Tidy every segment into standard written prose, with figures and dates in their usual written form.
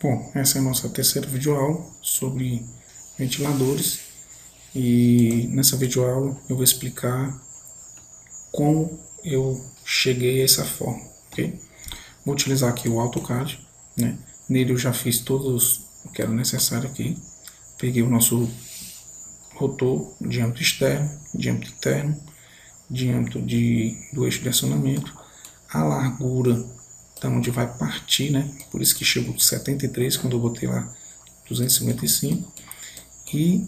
Bom, essa é a nossa terceira videoaula sobre ventiladores e nessa videoaula eu vou explicar como eu cheguei a essa forma, ok? Vou utilizar aqui o AutoCAD, né? Nele eu já fiz todos o que era necessário aqui. Peguei o nosso rotor, diâmetro externo, diâmetro interno, diâmetro do eixo de acionamento, a largura da onde vai partir, né? Por isso que chegou 73 quando eu botei lá 255 e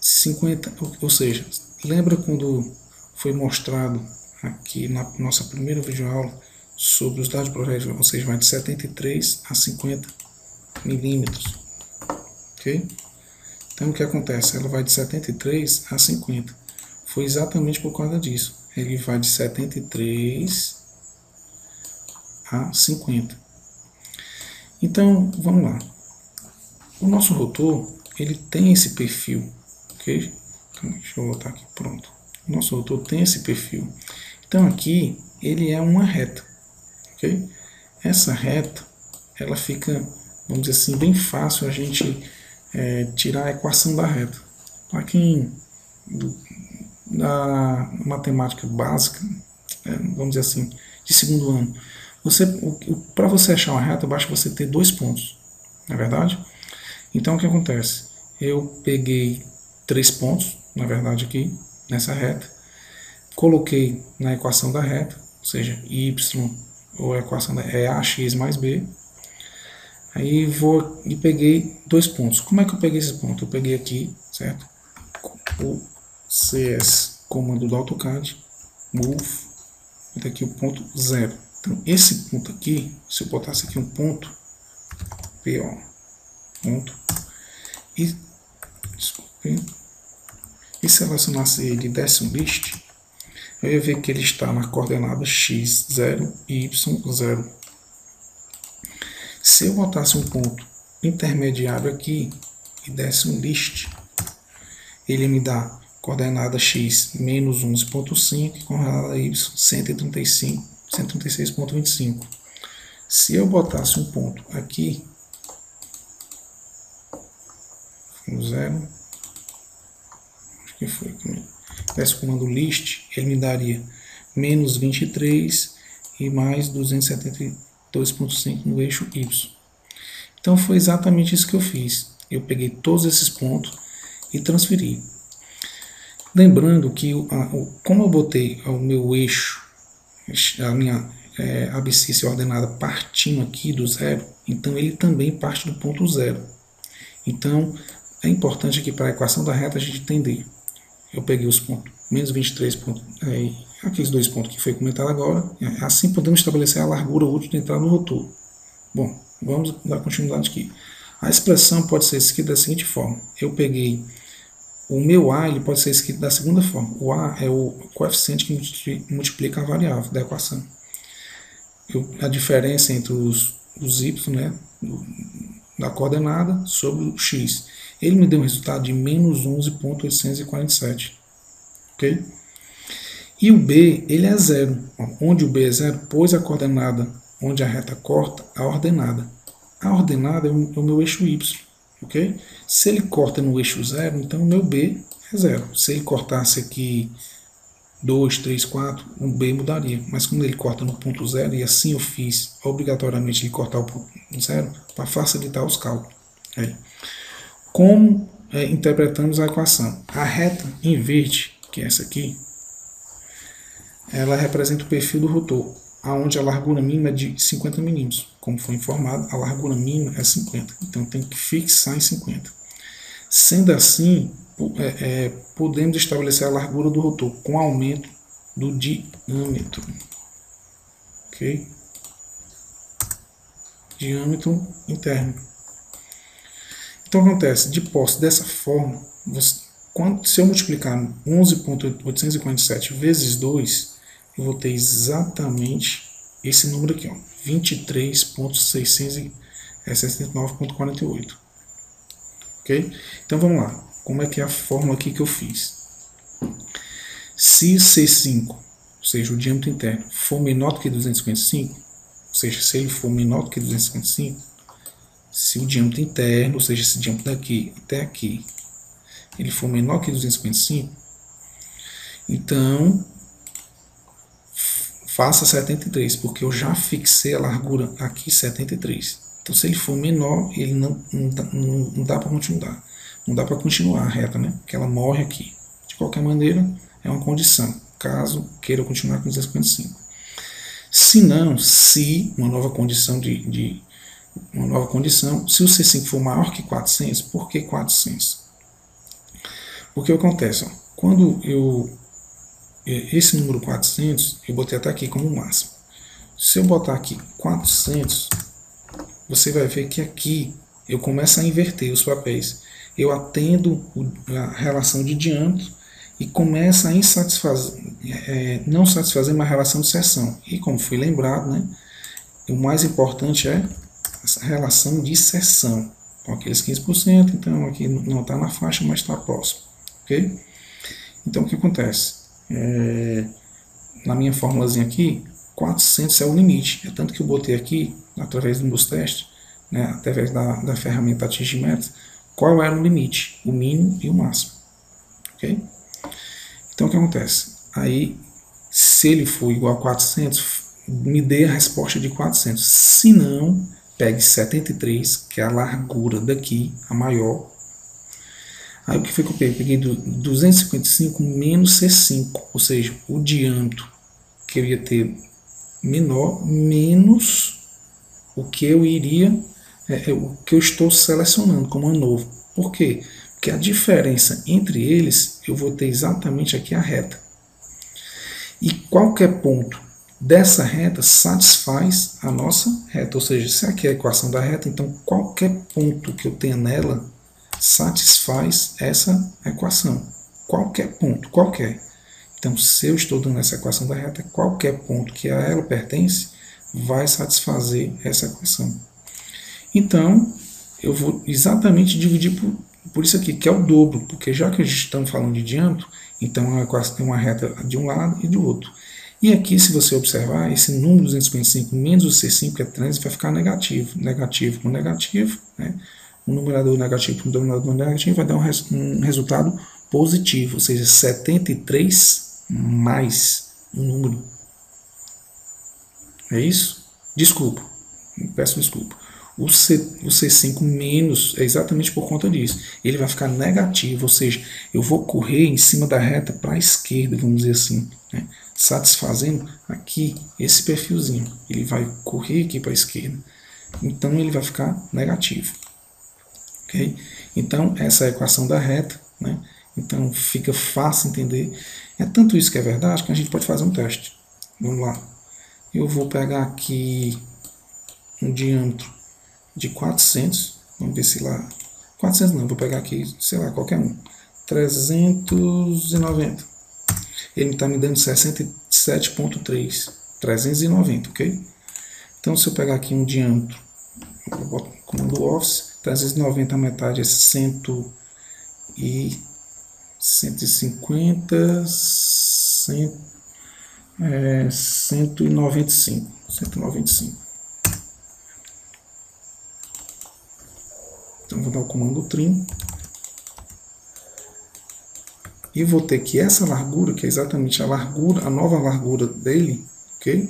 50, ou seja, lembra quando foi mostrado aqui na nossa primeira videoaula sobre os dados de projeto, ou seja, vai de 73 a 50 milímetros, ok? Então o que acontece? Ela vai de 73 a 50. Foi exatamente por causa disso. Ele vai de 73 a 50. Então, vamos lá. O nosso rotor, ele tem esse perfil, ok? Deixa eu voltar aqui, pronto. O nosso rotor tem esse perfil. Então aqui, ele é uma reta, ok? Essa reta, ela fica, vamos dizer assim, bem fácil a gente tirar a equação da reta. Para quem da matemática básica, vamos dizer assim, de segundo ano, para você achar uma reta, basta você ter dois pontos, não é verdade? Então o que acontece? Eu peguei 3 pontos, na verdade aqui, nessa reta, coloquei na equação da reta, ou seja, y, ou a equação é ax mais b, aí vou e peguei 2 pontos. Como é que eu peguei esse ponto? Eu peguei aqui, certo? O CS, comando do AutoCAD, move, aqui o ponto 0. Então esse ponto aqui, se eu botasse aqui um ponto, PO, ponto, e selecionasse ele e desse um list, eu ia ver que ele está na coordenada x0 e y0. Se eu botasse um ponto intermediário aqui e desse um list, ele me dá coordenada x menos 11.5 e coordenada y 136.25. Se eu botasse um ponto aqui, no 0, acho que foi também, desse o comando list, ele me daria menos 23 e mais 272.5 no eixo y. Então foi exatamente isso que eu fiz. Eu peguei todos esses pontos e transferi. Lembrando que como eu botei o meu eixo, a minha abscissa ordenada partindo aqui do zero, então ele também parte do ponto zero. Então é importante aqui para a equação da reta a gente entender. Eu peguei os pontos menos 23 pontos, aqueles 2 pontos que foi comentado agora, assim podemos estabelecer a largura útil de entrada no rotor. Bom, vamos dar continuidade aqui. A expressão pode ser escrita da seguinte forma: eu peguei o meu A, ele pode ser escrito da segunda forma. O A é o coeficiente que multiplica a variável da equação. A diferença entre os y, né, da coordenada sobre o x. Ele me deu um resultado de menos 11.847. Ok? E o B, ele é zero. Onde o B é zero, pois a coordenada onde a reta corta, a ordenada. A ordenada é o meu eixo y. Ok? Se ele corta no eixo zero, então o meu B é zero. Se ele cortasse aqui 2, 3, 4, o B mudaria. Mas como ele corta no ponto zero, e assim eu fiz obrigatoriamente ele cortar o ponto zero, para facilitar os cálculos. Como interpretamos a equação? A reta em verde, que é essa aqui, ela representa o perfil do rotor, onde a largura mínima é de 50 milímetros. Como foi informado, a largura mínima é 50. Então tem que fixar em 50. Sendo assim, podemos estabelecer a largura do rotor com aumento do diâmetro. Ok? Diâmetro interno. Então acontece, de posse dessa forma, se eu multiplicar 11.847 vezes 2, eu vou ter exatamente esse número aqui, 23.669.48. Ok? Então vamos lá. Como é que é a fórmula aqui que eu fiz? Se C5, ou seja, o diâmetro interno, for menor do que 255, ou seja, se ele for menor do que 255, se o diâmetro interno, ou seja, esse diâmetro daqui até aqui, ele for menor que 255, então faça 73, porque eu já fixei a largura aqui 73. Então, se ele for menor, ele não dá para continuar. Não dá para continuar a reta, né? Porque ela morre aqui. De qualquer maneira, é uma condição, caso queira continuar com 255. Se não, se uma nova condição se o C5 for maior que 400, por que 400? Porque o que acontece? Ó, quando esse número 400, eu botei até aqui como máximo. Se eu botar aqui 400, você vai ver que aqui eu começo a inverter os papéis. Eu atendo a relação de diâmetro e começo a não satisfazer uma relação de seção. E como foi lembrado, né, o mais importante é essa relação de seção. Com aqueles 15%, então aqui não está na faixa, mas está próximo. Ok? Então o que acontece? Na minha formulazinha aqui, 400 é o limite. É tanto que eu botei aqui, através dos meus testes, né, através da ferramenta Atingimetro, qual era o limite, o mínimo e o máximo. Ok? Então o que acontece? Aí, se ele for igual a 400, me dê a resposta de 400. Se não, pegue 73, que é a largura daqui, a maior. Aí o que foi que eu peguei? Peguei 255 menos C5, ou seja, o diâmetro que eu ia ter menor, menos o que eu iria, o que eu estou selecionando como novo. Por quê? Porque a diferença entre eles, eu vou ter exatamente aqui a reta. E qualquer ponto dessa reta satisfaz a nossa reta. Ou seja, se aqui é a equação da reta, então qualquer ponto que eu tenha nela satisfaz essa equação. Qualquer ponto, qualquer. Então, se eu estou dando essa equação da reta, qualquer ponto que a ela pertence vai satisfazer essa equação. Então, eu vou exatamente dividir por isso aqui, que é o dobro, porque já que a gente está falando de diâmetro, então é uma reta de um lado e do outro. E aqui, se você observar, esse número 255 menos o C5, que é 13, vai ficar negativo. Negativo com negativo, né? O numerador negativo com o denominador negativo vai dar um resultado positivo, ou seja, 73 mais um número. É isso? Desculpa, peço desculpa. O C5 menos é exatamente por conta disso. Ele vai ficar negativo, ou seja, eu vou correr em cima da reta para a esquerda, vamos dizer assim, né? Satisfazendo aqui esse perfilzinho. Ele vai correr aqui para a esquerda. Então ele vai ficar negativo. Okay? Então essa é a equação da reta, né? Então fica fácil entender. É tanto isso que é verdade que a gente pode fazer um teste. Vamos lá. Eu vou pegar aqui um diâmetro de 400. Vamos ver se lá... 400 não, vou pegar aqui, sei lá, qualquer um. 390. Ele está me dando 67,3. 390, ok? Então se eu pegar aqui um diâmetro, eu boto o comando Office, 390 a metade é 150, 195. Então vou dar o comando trim e vou ter que essa largura, que é exatamente a largura, a nova largura dele, ok?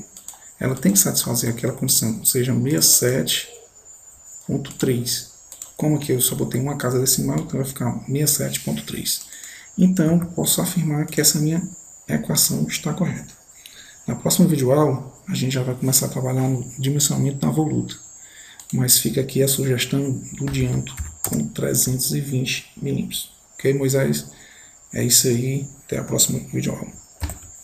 Ela tem que satisfazer aquela condição, ou seja, 67,3. Como aqui eu só botei uma casa decimal, então vai ficar 67,3. Então, posso afirmar que essa minha equação está correta. Na próxima videoaula, a gente já vai começar a trabalhar no dimensionamento da voluta. Mas fica aqui a sugestão do diâmetro com 320 milímetros. Ok, Moisés? É isso aí. Até a próxima videoaula.